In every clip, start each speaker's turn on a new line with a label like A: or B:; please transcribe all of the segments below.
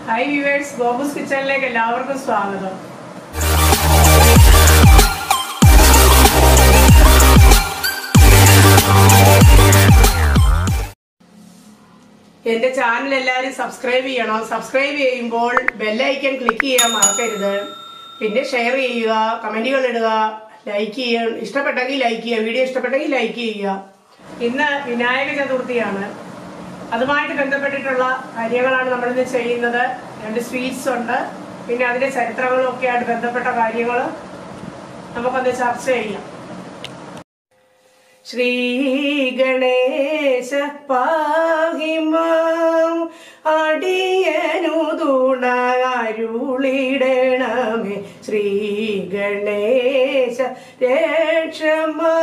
A: Hi viewers, Gopus Kitchen like എല്ലാവർക്കും സ്വാഗതം. എൻ്റെ ചാനൽ എല്ലാവരും സബ്സ്ക്രൈബ് ചെയ്യണം. സബ്സ്ക്രൈബ് ചെയ്യുമ്പോൾ ബെൽ ഐക്കൺ ക്ലിക്ക് ചെയ്യാൻ മറക്കരുത്. പിന്നെ ഷെയർ ചെയ്യുക, കമന്റുകൾ ഇടുക, ലൈക്ക് ചെയ്യുക. ഇഷ്ടപ്പെട്ടെങ്കിൽ ലൈക്ക് ചെയ്യുക, വീഡിയോ ഇഷ്ടപ്പെട്ടെങ്കിൽ ലൈക്ക് ചെയ്യുക. ഇന്ന് വിനായക ചതുർത്ഥിയാണ്. അതുമായിട്ട് ബന്ധപ്പെട്ടിട്ടുള്ള കാര്യങ്ങളാണ് നമ്മളിന്ന് ചെയ്യുന്നത്. 2 സ്വീറ്റ്സ് ഉണ്ട്, പിന്നെ അതിന്റെ ചരിത്രങ്ങളും ഒക്കെ ആയിട്ട് ബന്ധപ്പെട്ട കാര്യങ്ങൾ നമുക്കൊന്ന് ചർച്ച ചെയ്യാം. ശ്രീ ഗണേശ പാഹിമാം അടിയനു തുണരുളിടണമേ. ശ്രീ ഗണേശ രക്ഷമാ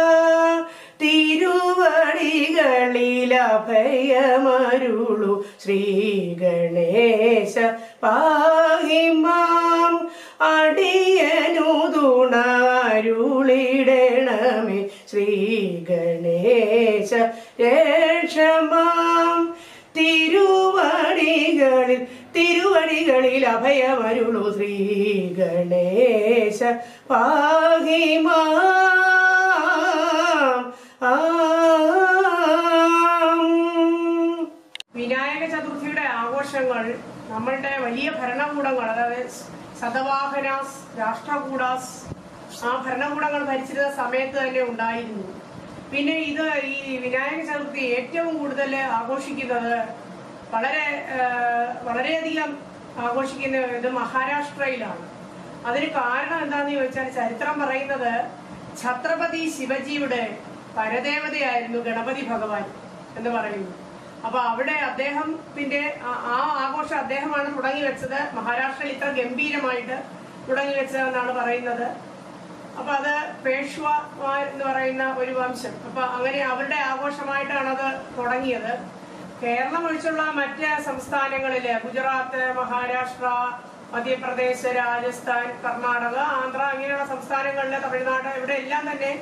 A: തിരുവടികളിലഭയമരുളു. ശ്രീ ഗണേശ പാഹിമാം അടിയനു തുണരുളിടണമേ. ശ്രീ ഗണേശ രക്ഷമാം തിരുവടികളിൽ അഭയമരുളു. ശ്രീ ഗണേശ പാഹിമാം. വിനായക ചതുർത്ഥിയുടെ ആഘോഷങ്ങൾ നമ്മളുടെ വലിയ ഭരണകൂടങ്ങൾ, അതായത് ശതവാഹനാസ്, രാഷ്ട്രകൂടാസ്, ആ ഭരണകൂടങ്ങൾ ഭരിച്ചിരുന്ന സമയത്ത് തന്നെ ഉണ്ടായിരുന്നു. പിന്നെ ഈ വിനായക ചതുർത്ഥി ഏറ്റവും കൂടുതൽ ആഘോഷിക്കുന്നത് വളരെയധികം ആഘോഷിക്കുന്നത് മഹാരാഷ്ട്രയിലാണ്. അതിന് കാരണം എന്താണെന്ന് ചോദിച്ചാൽ, ചരിത്രം പറയുന്നത് ഛത്രപതി ശിവജിയുടെ പരദേവതയായിരുന്നു ഗണപതി ഭഗവാൻ എന്ന് പറയുന്നു. അപ്പൊ അവിടെ അദ്ദേഹത്തിന്റെ ആ ആഘോഷം അദ്ദേഹമാണ് തുടങ്ങി വെച്ചത്. മഹാരാഷ്ട്രയിൽ ഇത്ര ഗംഭീരമായിട്ട് തുടങ്ങി വെച്ചതെന്നാണ് പറയുന്നത്. അപ്പൊ അത് പേഷ്വാ എന്ന് പറയുന്ന ഒരു വംശം. അപ്പൊ അങ്ങനെ അവരുടെ ആഘോഷമായിട്ടാണ് അത് തുടങ്ങിയത്. കേരളം ഒഴിച്ചുള്ള മറ്റ് സംസ്ഥാനങ്ങളില് ഗുജറാത്ത്, മഹാരാഷ്ട്ര, മധ്യപ്രദേശ്, രാജസ്ഥാൻ, കർണാടക, ആന്ധ്ര അങ്ങനെയുള്ള സംസ്ഥാനങ്ങളിലെ, തമിഴ്നാട്, ഇവിടെ എല്ലാം തന്നെ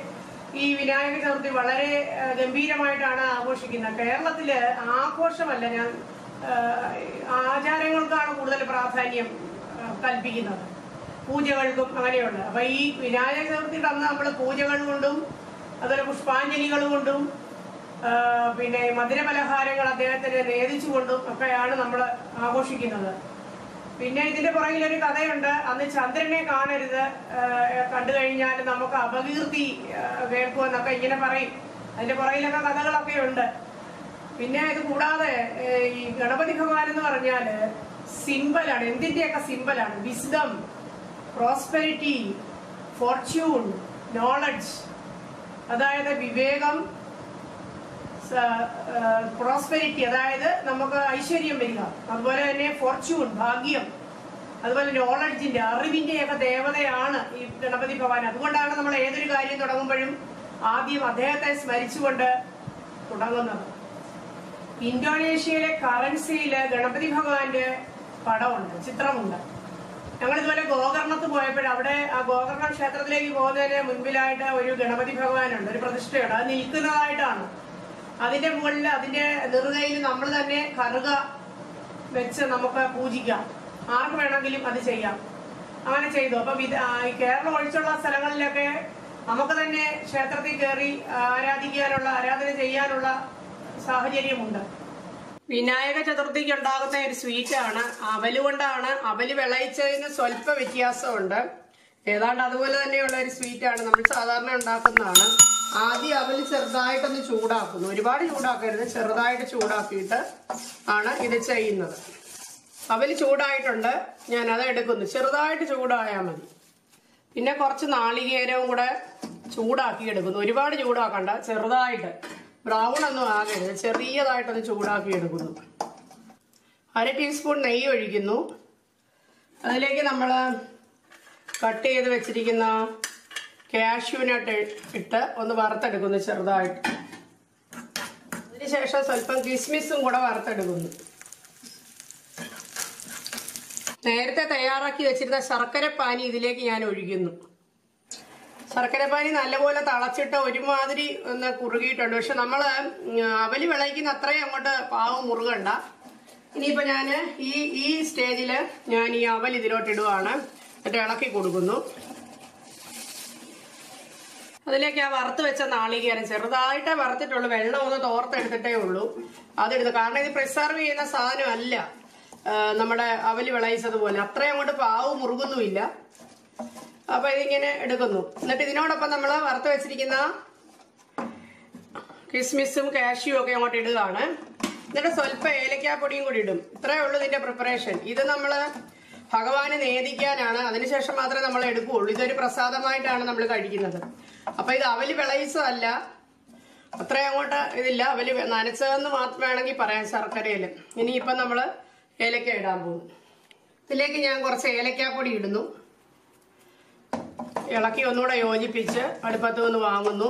A: ഈ വിനായക ചതുർത്ഥി വളരെ ഗംഭീരമായിട്ടാണ് ആഘോഷിക്കുന്നത്. കേരളത്തില് ആഘോഷമല്ല, ഞാൻ ആചാരങ്ങൾക്കാണ് കൂടുതൽ പ്രാധാന്യം കൽപ്പിക്കുന്നത്, പൂജകൾക്കും അങ്ങനെയുണ്ട്. അപ്പൊ ഈ വിനായക ചതുർത്ഥിയുടെ അന്ന് നമ്മൾ പൂജകൾ കൊണ്ടും അതുപോലെ പുഷ്പാഞ്ജലികൾ കൊണ്ടും പിന്നെ മധുരപലഹാരങ്ങൾ അദ്ദേഹത്തിന് നേദിച്ചുകൊണ്ടും ഒക്കെയാണ് നമ്മൾ ആഘോഷിക്കുന്നത്. പിന്നെ ഇതിന്റെ പുറകിൽ ഒരു കഥയുണ്ട്. അന്ന് ചന്ദ്രനെ കാണരുത്, കണ്ടു കഴിഞ്ഞാൽ നമുക്ക് അപകീർത്തി കേൾക്കുമെന്നൊക്കെ ഇങ്ങനെ പറയും. അതിന്റെ പുറകിലൊക്കെ കഥകളൊക്കെ ഉണ്ട്. പിന്നെ ഇത് കൂടാതെ ഈ ഗണപതി ഭഗവാൻ എന്ന് പറഞ്ഞാല് സിമ്പലാണ്, എന്തിന്റെയൊക്കെ സിമ്പലാണ്. വിസ്ഡം, പ്രോസ്പെരിറ്റി, ഫോർച്യൂൺ, നോളജ്, അതായത് വിവേകം, പ്രോസ്പെരിറ്റി, അതായത് നമുക്ക് ഐശ്വര്യം വരിക, അതുപോലെ തന്നെ ഫോർച്യൂൺ, ഭാഗ്യം, അതുപോലെ നോളജിന്റെ, അറിവിന്റെയൊക്കെ ദേവതയാണ് ഈ ഗണപതി ഭഗവാൻ. അതുകൊണ്ടാണ് നമ്മൾ ഏതൊരു കാര്യം തുടങ്ങുമ്പോഴും ആദ്യം അദ്ദേഹത്തെ സ്മരിച്ചുകൊണ്ട് തുടങ്ങുന്നത്. ഇന്തോനേഷ്യയിലെ കറൻസിയില് ഗണപതി ഭഗവാന്റെ പടമുണ്ട്, ചിത്രമുണ്ട്. ഞങ്ങൾ ഇതുപോലെ ഗോകർണത്ത് പോയപ്പോൾ അവിടെ ആ ഗോകർണ ക്ഷേത്രത്തിലേക്ക് പോകുന്നതിന് മുൻപിലായിട്ട് ഒരു ഗണപതി ഭഗവാനുണ്ട്, ഒരു പ്രതിഷ്ഠയുണ്ട്. അത് നിൽക്കുന്നതായിട്ടാണ്. അതിന്റെ മുകളിൽ, അതിന്റെ നെറുകയിൽ നമ്മൾ തന്നെ കറുക വെച്ച് നമുക്ക് പൂജിക്കാം. ആർക്ക് വേണമെങ്കിലും അത് ചെയ്യാം. അങ്ങനെ ചെയ്തു. അപ്പൊ കേരളം ഒഴിച്ചുള്ള സ്ഥലങ്ങളിലൊക്കെ നമുക്ക് തന്നെ ക്ഷേത്രത്തിൽ കയറി ആരാധന ചെയ്യാനുള്ള സാഹചര്യമുണ്ട്. വിനായക ചതുർത്ഥിക്ക് ഉണ്ടാകുന്ന ഒരു സ്വീറ്റാണ് അവല് കൊണ്ടാണ്. അവല് വിളയിച്ചതിന് സ്വല്പ വ്യത്യാസമുണ്ട്. ഏതാണ്ട് അതുപോലെ തന്നെയുള്ള ഒരു സ്വീറ്റാണ് നമ്മൾ സാധാരണ ഉണ്ടാക്കുന്നതാണ്. ആദ്യം അവല് ചെറുതായിട്ടൊന്ന് ചൂടാക്കുന്നു, ഒരുപാട് ചൂടാക്കരുത്, ചെറുതായിട്ട് ചൂടാക്കിയിട്ട് ആണ് ഇത് ചെയ്യുന്നത്. അവല് ചൂടായിട്ടുണ്ട്, ഞാൻ അത് എടുക്കുന്നു. ചെറുതായിട്ട് ചൂടായാൽ മതി. പിന്നെ കുറച്ച് നാളികേരവും കൂടെ ചൂടാക്കി എടുക്കുന്നു. ഒരുപാട് ചൂടാക്കണ്ട, ചെറുതായിട്ട്, ബ്രൗൺ ഒന്നും ആകരുത്, ചെറിയതായിട്ടൊന്ന് ചൂടാക്കി എടുക്കുന്നു. 1/2 ടീസ്പൂൺ നെയ്യ് ഒഴിക്കുന്നു. അതിലേക്ക് നമ്മൾ കട്ട് ചെയ്ത് വെച്ചിരിക്കുന്ന കാഷ്യൂനട്ട് ഇട്ട് ഒന്ന് വറുത്തെടുക്കുന്നു ചെറുതായിട്ട്. അതിനുശേഷം സ്വല്പം കിസ്മിസും കൂടെ വറുത്തെടുക്കുന്നു. നേരത്തെ തയ്യാറാക്കി വെച്ചിരുന്ന ശർക്കരപ്പാനി ഇതിലേക്ക് ഞാൻ ഒഴിക്കുന്നു. ശർക്കരപ്പാനി നല്ലപോലെ തിളച്ചിട്ട് ഒരുമാതിരി ഒന്ന് കുറുകിയിട്ടുണ്ട്. പക്ഷെ നമ്മൾ അവല് വിളയിക്കുന്ന അത്രയും അങ്ങോട്ട് പാവ് മുറുകണ്ട. ഇനിയിപ്പോ ഞാൻ ഈ സ്റ്റേജിൽ ഞാൻ ഈ അവൽ ഇതിലോട്ട് ഇടുവാണ്. എന്നിട്ട് ഇളക്കി കൊടുക്കുന്നു. അതിലേക്ക് ആ വറുത്ത് വെച്ച നാളികേരം ചെറുതായിട്ടേ വറുത്തിട്ടുള്ളൂ, വെള്ളം ഒന്ന് തോർത്തെടുത്തിട്ടേ ഉള്ളൂ. അതെടുത്ത്, കാരണം ഇത് പ്രിസർവ് ചെയ്യുന്ന സാധനമല്ല നമ്മുടെ അവല് വിളയിച്ചതുപോലെ, അത്രയും അങ്ങോട്ട് പാവ് മുറുകുന്നുമില്ല. അപ്പൊ ഇതിങ്ങനെ എടുക്കുന്നു. എന്നിട്ട് ഇതിനോടൊപ്പം നമ്മൾ വറുത്ത് വെച്ചിരിക്കുന്ന കിസ്മിസും കാഷ്യും ഒക്കെ അങ്ങോട്ട് ഇടുകയാണ്. എന്നിട്ട് സ്വല്പം ഏലക്കാപ്പൊടിയും കൂടി ഇടും. ഇത്രയേ ഉള്ളൂ ഇതിന്റെ പ്രിപ്പറേഷൻ. ഇത് നമ്മള് ഭഗവാന് നേദിക്കാനാണ്, അതിനുശേഷം മാത്രമേ നമ്മൾ എടുക്കുകയുള്ളൂ. ഇതൊരു പ്രസാദമായിട്ടാണ് നമ്മൾ കഴിക്കുന്നത്. അപ്പൊ ഇത് അവല് വിളയിച്ചതല്ല, അത്രയും അങ്ങോട്ട് ഇതില്ല. അവല് നനച്ചതെന്ന് മാത്രം വേണമെങ്കിൽ പറയാം ശർക്കരയിൽ. ഇനിയിപ്പം നമ്മൾ ഏലക്ക ഇടാൻ പോകും. ഇതിലേക്ക് ഞാൻ കുറച്ച് ഏലക്കാപ്പൊടി ഇടുന്നു. ഇളക്കി ഒന്നുകൂടെ യോജിപ്പിച്ച് അടുപ്പത്ത് നിന്ന് വാങ്ങുന്നു.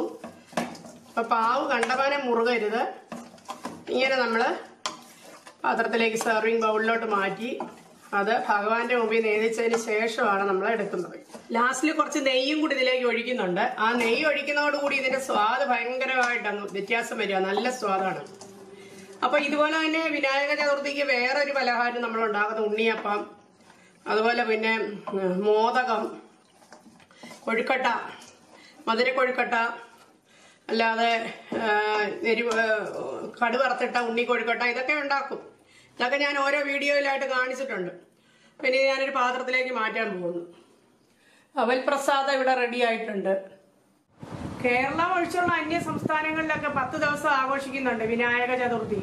A: അപ്പൊ പാവ് കണ്ടമാനം മുറുകരുത്. ഇങ്ങനെ നമ്മൾ പാത്രത്തിലേക്ക് സെർവിങ് ബൗളിലോട്ട് മാറ്റി അത് ഭഗവാന്റെ മുമ്പിൽ നേദിച്ചതിന് ശേഷമാണ് നമ്മൾ എടുക്കുന്നത്. ലാസ്റ്റിൽ കുറച്ച് നെയ്യും കൂടി ഇതിലേക്ക് ഒഴിക്കുന്നുണ്ട്. ആ നെയ്യ് ഒഴിക്കുന്നതോടുകൂടി ഇതിന്റെ സ്വാദ് ഭയങ്കരമായിട്ടങ്ങ് വ്യത്യാസം വരിക, നല്ല സ്വാദാണ്. അപ്പൊ ഇതുപോലെ തന്നെ വിനായക ചതുർത്ഥിക്ക് വേറൊരു പലഹാരം നമ്മൾ ഉണ്ടാക്കുന്നത് ഉണ്ണിയപ്പം, അതുപോലെ പിന്നെ മോദകം, കൊഴുക്കട്ട, മധുര കൊഴുക്കട്ട, അല്ലാതെ കടുവറുത്തിട്ട ഉണ്ണി കൊഴുക്കട്ട, ഇതൊക്കെ ഉണ്ടാക്കും. ഇതൊക്കെ ഞാൻ ഓരോ വീഡിയോയിലായിട്ട് കാണിച്ചിട്ടുണ്ട്. പിന്നെ ഞാനൊരു പാത്രത്തിലേക്ക് മാറ്റാൻ പോകുന്നു. അവൽ പ്രസാദം ഇവിടെ റെഡി ആയിട്ടുണ്ട്. കേരളം ഒഴിച്ചുള്ള അന്യ സംസ്ഥാനങ്ങളിലൊക്കെ 10 ദിവസം ആഘോഷിക്കുന്നുണ്ട് വിനായക ചതുർത്ഥി.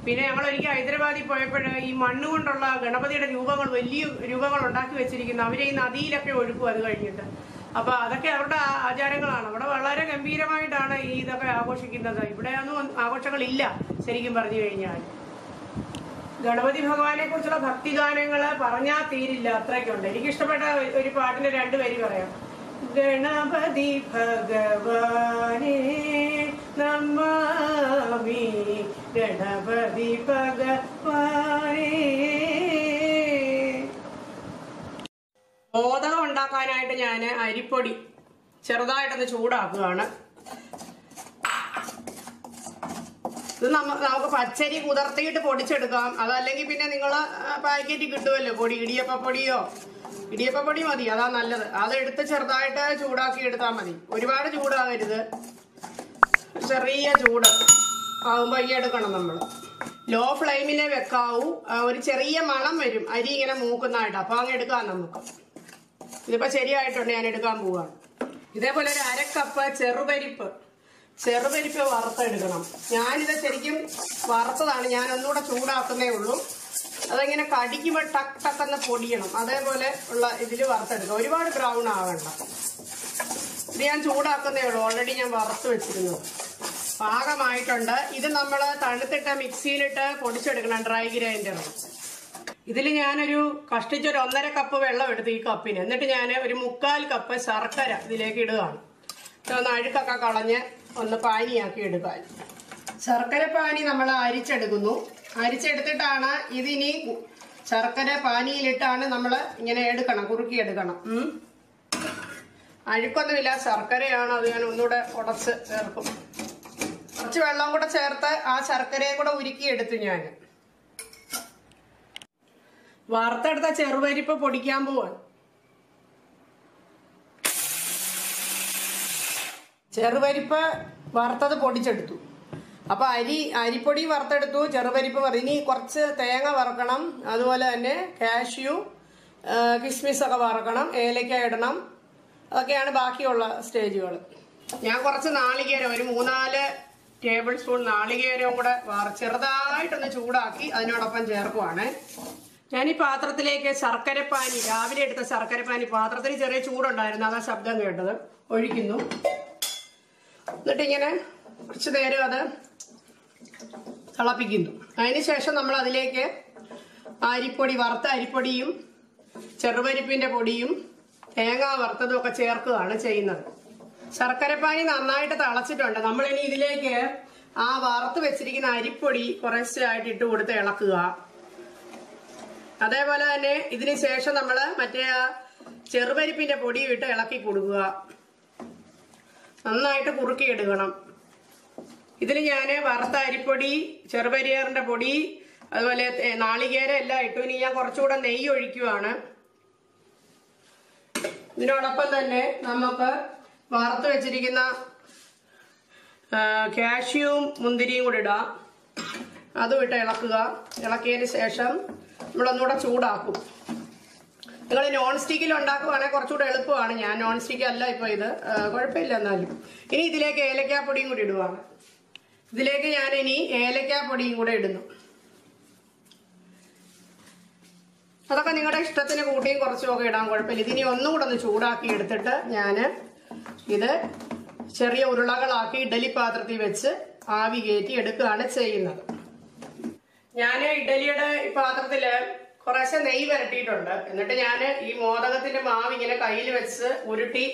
A: പിന്നെ ഞങ്ങൾ ഒരിക്കൽ ഹൈദരാബാദിൽ പോയപ്പോൾ ഈ മണ്ണ് കൊണ്ടുള്ള ഗണപതിയുടെ രൂപങ്ങൾ, വലിയ രൂപങ്ങൾ ഉണ്ടാക്കി വെച്ചിരിക്കുന്നു. അവരെ ഈ നദിയിലൊക്കെ ഒഴുക്കും അത് കഴിഞ്ഞിട്ട്. അപ്പൊ അതൊക്കെ അവരുടെ ആചാരങ്ങളാണ്. അവിടെ വളരെ ഗംഭീരമായിട്ടാണ് ഈ ഇതൊക്കെ ആഘോഷിക്കുന്നത്. ഇവിടെയൊന്നും ആഘോഷങ്ങളില്ല ശരിക്കും പറഞ്ഞു കഴിഞ്ഞാൽ. ഗണപതി ഭഗവാനെ കുറിച്ചുള്ള ഭക്തിഗാനങ്ങള് പറഞ്ഞാൽ തീരില്ല, അത്രയ്ക്കുണ്ട്. എനിക്കിഷ്ടപ്പെട്ട ഒരു പാട്ടിന് 2 വരി പറയാം. ഗണപതി ഭഗവാനേ നമാമി, ഗണപതി ഭഗവാനേ. മോദകം ഉണ്ടാക്കാനായിട്ട് ഞാൻ അരിപ്പൊടി ചെറുതായിട്ടൊന്ന് ചൂടാക്കുകയാണ്. ഇത് നമുക്ക് പച്ചരി കുതിർത്തിയിട്ട് പൊടിച്ചെടുക്കാം. അതല്ലെങ്കിൽ പിന്നെ നിങ്ങൾ പാക്കറ്റ് കിട്ടുമല്ലോ പൊടി, ഇടിയപ്പപ്പൊടി മതി, അതാ നല്ലത്. അതെടുത്ത് ചെറുതായിട്ട് ചൂടാക്കി എടുത്താൽ മതി. ഒരുപാട് ചൂടാകരുത്, ചെറിയ ചൂട് ആകുമ്പോൾ ഈ എടുക്കണം നമ്മൾ. ലോ ഫ്ലെയിമിലേ വെക്കാവൂ. ഒരു ചെറിയ മണം വരും അരി ഇങ്ങനെ മൂക്കുന്നതായിട്ട്, അപ്പൊ അങ്ങ് എടുക്കാം നമുക്ക്. ഇതിപ്പോ ശരിയായിട്ടുണ്ട്, ഞാൻ എടുക്കാൻ പോവാണ്. ഇതേപോലെ ഒരു 1/2 കപ്പ് ചെറുപരിപ്പ് വറുത്തെടുക്കണം. ഞാനിത് ശരിക്കും വറുത്തതാണ്, ഞാൻ ഒന്നുകൂടെ ചൂടാക്കുന്നേ ഉള്ളൂ. അതെങ്ങനെ കടിക്കുമ്പോൾ ടക്ക് ടക്കെന്ന് പൊടിയണം, അതേപോലെ ഉള്ള ഇതിൽ വറുത്തെടുക്കാം. ഒരുപാട് ബ്രൗൺ ആവണ്ട. ഇത് ഞാൻ ചൂടാക്കുന്നേ ഉള്ളൂ, ഓൾറെഡി ഞാൻ വറുത്ത് വെച്ചിരുന്നു. പാകമായിട്ടുണ്ട്. ഇത് നമ്മൾ തണുത്തിട്ട മിക്സിയിലിട്ട് പൊടിച്ചെടുക്കണം, ഡ്രൈ ഗ്രൈൻഡർ. ഇതിൽ ഞാനൊരു കഷ്ടിച്ചൊരു 1.5 കപ്പ് വെള്ളം എടുത്തു ഈ കപ്പിന്. എന്നിട്ട് ഞാൻ ഒരു 1/4 കപ്പ് ശർക്കര ഇതിലേക്ക് ഇടുകയാണ്. ഒന്ന് അഴുക്കൊക്കെ കളഞ്ഞ് ഒന്ന് പാനിയാക്കി എടുക്കാൻ. ശർക്കര പാനി നമ്മൾ അരിച്ചെടുക്കുന്നു. അരിച്ചെടുത്തിട്ടാണ് ഇതിനി ശർക്കര പാനിയിലിട്ടാണ് നമ്മൾ ഇങ്ങനെ എടുക്കണം, കുറുക്കിയെടുക്കണം. അഴുക്കൊന്നുമില്ല, ശർക്കരയാണ്. അത് ഞാൻ ഒന്നുകൂടെ ഉടച്ച് ചേർക്കും. കുറച്ച് വെള്ളം കൂടെ ചേർത്ത് ആ ശർക്കരയും കൂടെ ഉരുക്കിയെടുത്തു. ഞാൻ വറുത്തെടുത്ത ചെറുപരിപ്പ് പൊടിക്കാൻ പോവാൻ. ചെറുപരിപ്പ് വറുത്തത് പൊടിച്ചെടുത്തു. അപ്പൊ അരിപ്പൊടി വറുത്തെടുത്തു, ചെറുപരിപ്പ് ഇനി കുറച്ച് തേങ്ങ വറക്കണം, അതുപോലെ തന്നെ കാഷ്യൂ, കിസ്മിസ് ഒക്കെ വറക്കണം, ഏലക്ക ഇടണം. അതൊക്കെയാണ് ബാക്കിയുള്ള സ്റ്റേജുകൾ. ഞാൻ കുറച്ച് നാളികേരം, ഒരു 3-4 ടേബിൾ സ്പൂൺ നാളികേരവും കൂടെ ചെറുതായിട്ടൊന്ന് ചൂടാക്കി അതിനോടൊപ്പം ചേർക്കുവാണ്. ഞാൻ ഈ പാത്രത്തിലേക്ക് ശർക്കരപ്പാനി, രാവിലെ എടുത്ത ശർക്കരപ്പാനി, പാത്രത്തിന് ചെറിയ ചൂടുണ്ടായിരുന്നു, അതാ ശബ്ദം കേട്ടത്, ഒഴിക്കുന്നു. എന്നിട്ടിങ്ങനെ കുറച്ച് നേരം അത് തിളപ്പിക്കുന്നു. അതിനുശേഷം നമ്മൾ അതിലേക്ക് അരിപ്പൊടി, വറുത്ത അരിപ്പൊടിയും ചെറുപരിപ്പിന്റെ പൊടിയും തേങ്ങ വറുത്തതും ഒക്കെ ചേർക്കുകയാണ് ചെയ്യുന്നത്. ശർക്കരപ്പാനി നന്നായിട്ട് തിളച്ചിട്ടുണ്ട്. നമ്മളിനി ഇതിലേക്ക് ആ വറുത്ത് വെച്ചിരിക്കുന്ന അരിപ്പൊടി കുറച്ചായിട്ട് ഇട്ട് കൊടുത്ത് ഇളക്കുക. അതേപോലെ തന്നെ ഇതിന് ശേഷം നമ്മൾ മറ്റേ ചെറുപരിപ്പിന്റെ പൊടി ഇട്ട് ഇളക്കി കൊടുക്കുക. നന്നായിട്ട് കുറുക്കി എടുക്കണം. ഇതിൽ ഞാൻ വറുത്ത അരിപ്പൊടി, ചെറുപരിയാറിന്റെ പൊടി, അതുപോലെ നാളികേരം എല്ലാം ഇട്ടു. ഇനി ഞാൻ കുറച്ചുകൂടെ നെയ്യ് ഒഴിക്കുവാണ്. ഇതിനോടൊപ്പം തന്നെ നമുക്ക് വറുത്ത് വെച്ചിരിക്കുന്ന കാഷ്യൂവും മുന്തിരിയും കൂടി ഇടാം. അതും ഇട്ട് ഇളക്കുക. ഇളക്കിയതിന് ശേഷം നമ്മളൊന്നുകൂടെ ചൂടാക്കും. നിങ്ങൾ നോൺ സ്റ്റിക്കിൽ ഉണ്ടാക്കുവാണെങ്കിൽ കുറച്ചുകൂടെ എളുപ്പമാണ്. ഞാൻ നോൺ സ്റ്റിക്ക് അല്ല ഇപ്പോൾ ഇത്, കുഴപ്പമില്ല. എന്നാലും ഇനി ഇതിലേക്ക് ഏലക്കാപ്പൊടിയും കൂടി ഇടുവാണ്. ഇതിലേക്ക് ഞാൻ ഇനി ഏലക്കാപ്പൊടിയും കൂടെ ഇടുന്നു. അതൊക്കെ നിങ്ങളുടെ ഇഷ്ടത്തിന് കൂട്ടിയും കുറച്ചുമൊക്കെ ഇടാൻ കുഴപ്പമില്ല. ഇതിനി ഒന്നുകൂടെ ഒന്ന് ചൂടാക്കി എടുത്തിട്ട് ഞാൻ ഇത് ചെറിയ ഉരുളകളാക്കി ഇഡലി പാത്രത്തിൽ വെച്ച് ആവി കയറ്റി എടുക്കുകയാണ് ചെയ്യുന്നത്. ഞാൻ ഇഡലിയുടെ പാത്രത്തില് കുറേശ്ശെ നെയ്യ് വരട്ടിയിട്ടുണ്ട്. എന്നിട്ട് ഞാൻ ഈ മോദകത്തിന്റെ മാവ് ഇങ്ങനെ കയ്യിൽ വെച്ച് ഉരുട്ടി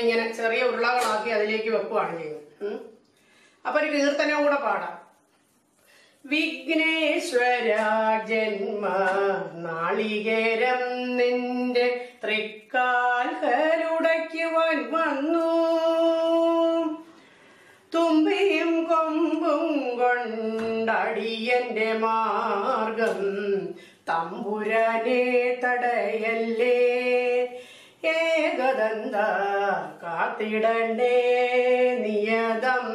A: ഇങ്ങനെ ചെറിയ ഉരുളകളാക്കി അതിലേക്ക് വെക്കുവാണ് ചെയ്യുന്നത്. അപ്പൊ ഒരു കീർത്തനവും കൂടെ പാടാം. വിഘ്നേശ്വര ജന്മ നാളികേരം നിന്റെ തൃക്കാൽക്കലുടയ്ക്കുവാൻ വന്നു, തുമ്പിയും കൊമ്പും കൊണ്ടടിയന്റെ മാർഗം തമ്പുരാനെ തടയല്ലേ, ഏകദന്ത കാത്തിടണ്ടേ നിയതം.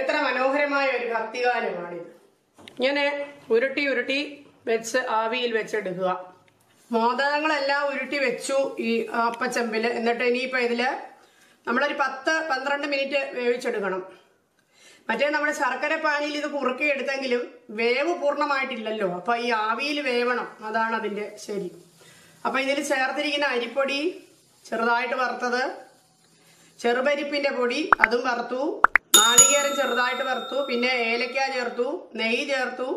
A: എത്ര മനോഹരമായ ഒരു ഭക്തിഗാനമാണിത്. ഇങ്ങനെ ഉരുട്ടി ഉരുട്ടി വെച്ച് ആവിയിൽ വെച്ചെടുക്കുക. മോദകങ്ങളെല്ലാം ഉരുട്ടി വെച്ചു ഈ അപ്പച്ചമ്പില്. എന്നിട്ട് ഇനിയിപ്പോ ഇതില് നമ്മളൊരു 10-12 മിനിറ്റ് വേവിച്ചെടുക്കണം. മറ്റേ നമ്മുടെ ശർക്കര പാനിയിൽ ഇത് കുറുക്കി എടുത്തെങ്കിലും വേവ് പൂർണ്ണമായിട്ടില്ലല്ലോ. അപ്പൊ ഈ ആവിയിൽ വേവണം, അതാണ് അതിന്റെ ശരി. അപ്പൊ ഇതിൽ ചേർത്തിരിക്കുന്ന അരിപ്പൊടി ചെറുതായിട്ട് വറുത്തത്, ചെറുപരിപ്പിന്റെ പൊടി അതും വറുത്തു, നാളികേരം ചെറുതായിട്ട് വറുത്തു, പിന്നെ ഏലക്ക ചേർത്തു, നെയ്യ് ചേർത്തു,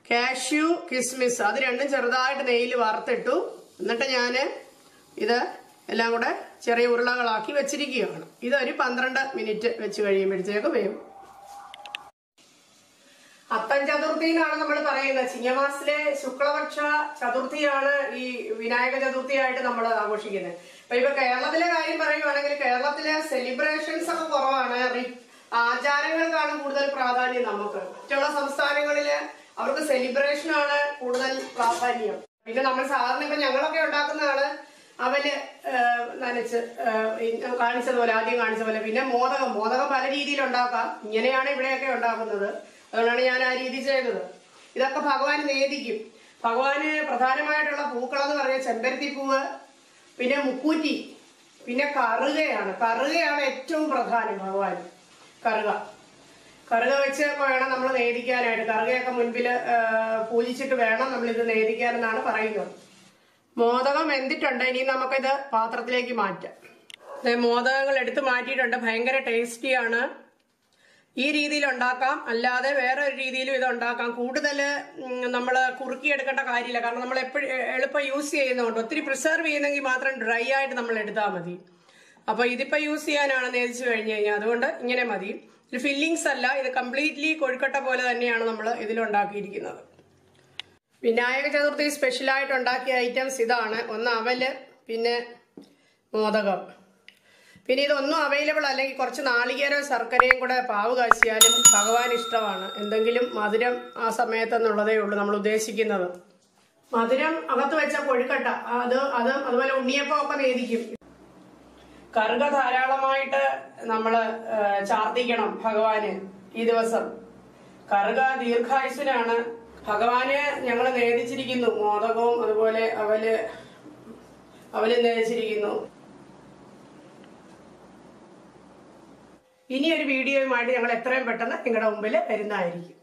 A: കാഷ്യൂ കിസ്മിസ് അത് രണ്ടും ചെറുതായിട്ട് നെയ്യിൽ വറുത്തിട്ടു. എന്നിട്ട് ഞാൻ ഇത് എല്ലാം കൂടെ ചെറിയ ഉരുളകളാക്കി വെച്ചിരിക്കുകയാണ്. ഇതൊരു 12 മിനിറ്റ് വെച്ച് കഴിയുമ്പോഴത്തേക്ക് വേവും. അത്തം ചതുർത്ഥി എന്നാണ് നമ്മൾ പറയുന്നത്. ചിങ്ങമാസത്തിലെ ശുക്ലപക്ഷ ചതുർത്ഥിയാണ് ഈ വിനായക ചതുർത്ഥിയായിട്ട് നമ്മൾ ആഘോഷിക്കുന്നത്. ഇപ്പൊ കേരളത്തിലെ കാര്യം പറയുവാണെങ്കിൽ കേരളത്തിലെ സെലിബ്രേഷൻസ് ഒക്കെ കുറവാണ്. ആചാരങ്ങൾക്കാണ് കൂടുതൽ പ്രാധാന്യം. നമുക്ക് മറ്റുള്ള സംസ്ഥാനങ്ങളില് അവർക്ക് സെലിബ്രേഷനാണ് കൂടുതൽ പ്രാധാന്യം. പിന്നെ നമ്മൾ സാധാരണ ഇപ്പൊ ഞങ്ങളൊക്കെ ഉണ്ടാക്കുന്നതാണ് അവല് നനച്ച് കാണിച്ചതുപോലെ, ആദ്യം കാണിച്ച പോലെ. പിന്നെ മോദകം പല രീതിയിൽ ഉണ്ടാക്കാം. ഇങ്ങനെയാണ് ഇവിടെയൊക്കെ ഉണ്ടാക്കുന്നത്. അതുകൊണ്ടാണ് ഞാൻ ആ രീതി ചെയ്തത്. ഇതൊക്കെ ഭഗവാൻ നേദിക്കും. ഭഗവാന് പ്രധാനമായിട്ടുള്ള പൂക്കളെന്ന് പറഞ്ഞാൽ ചെമ്പരത്തിപ്പൂവ്, പിന്നെ മുക്കൂറ്റി, പിന്നെ കറുകയാണ് ഏറ്റവും പ്രധാനം. ഭഗവാൻ കറുക വെച്ച് വേണം നമ്മൾ നേദിക്കാനായിട്ട്. കറുകയൊക്കെ മുൻപിൽ പൂജിച്ചിട്ട് വേണം നമ്മളിത് നേദിക്കാനെന്നാണ് പറയുന്നത്. മോദകം വെന്തിട്ടുണ്ട്. ഇനി നമുക്കിത് പാത്രത്തിലേക്ക് മാറ്റാം. മോദകങ്ങൾ എടുത്ത് മാറ്റിയിട്ടുണ്ട്. ഭയങ്കര ടേസ്റ്റിയാണ്. ഈ രീതിയിൽ ഉണ്ടാക്കാം, അല്ലാതെ വേറെ ഒരു രീതിയിലും ഇത് ഉണ്ടാക്കാം. കൂടുതൽ നമ്മൾ കുറുക്കിയെടുക്കേണ്ട കാര്യമില്ല. കാരണം നമ്മൾ എപ്പോഴും എളുപ്പം യൂസ് ചെയ്യുന്നതുകൊണ്ട്. ഒത്തിരി പ്രിസർവ് ചെയ്യുന്നെങ്കിൽ മാത്രം ഡ്രൈ ആയിട്ട് നമ്മൾ എടുത്താൽ മതി. അപ്പൊ ഇതിപ്പോ യൂസ് ചെയ്യാനാണ് നേദിച്ചു കഴിഞ്ഞു കഴിഞ്ഞാൽ, അതുകൊണ്ട് ഇങ്ങനെ മതി. ഇത് ഫില്ലിങ്സ് അല്ല, ഇത് കംപ്ലീറ്റ്ലി കൊഴുക്കട്ട പോലെ തന്നെയാണ് നമ്മൾ ഇതിലുണ്ടാക്കിയിരിക്കുന്നത്. വിനായക ചതുർത്ഥി സ്പെഷ്യലായിട്ട് ഉണ്ടാക്കിയ ഐറ്റംസ് ഇതാണ്. ഒന്ന് അവല്, പിന്നെ മോദകം. പിന്നെ ഇതൊന്നും അവൈലബിൾ അല്ലെങ്കിൽ കുറച്ച് നാളികേരവും ശർക്കരയും കൂടെ പാവ് കാച്ചിയാലും ഭഗവാൻ ഇഷ്ടമാണ്. എന്തെങ്കിലും മധുരം ആ സമയത്തെന്നുള്ളതേ ഉള്ളൂ നമ്മൾ ഉദ്ദേശിക്കുന്നത്. മധുരം അകത്ത് വെച്ച കൊഴുക്കട്ട അതുപോലെ ഉണ്ണിയപ്പം ഒക്കെ നേദിക്കും. കറുക ധാരാളമായിട്ട് നമ്മള് ചാർത്തിക്കണം ഭഗവാന് ഈ ദിവസം. കറുക ദീർഘായുസിനാണ്. ഭഗവാന് ഞങ്ങൾ നേദിച്ചിരിക്കുന്നു. മോദകവും അതുപോലെ അവല് നേദിച്ചിരിക്കുന്നു. ഇനി ഒരു വീഡിയോയുമായിട്ട് ഞങ്ങൾ എത്രയും പെട്ടെന്ന് നിങ്ങളുടെ മുമ്പിൽ വരുന്നതായിരിക്കും.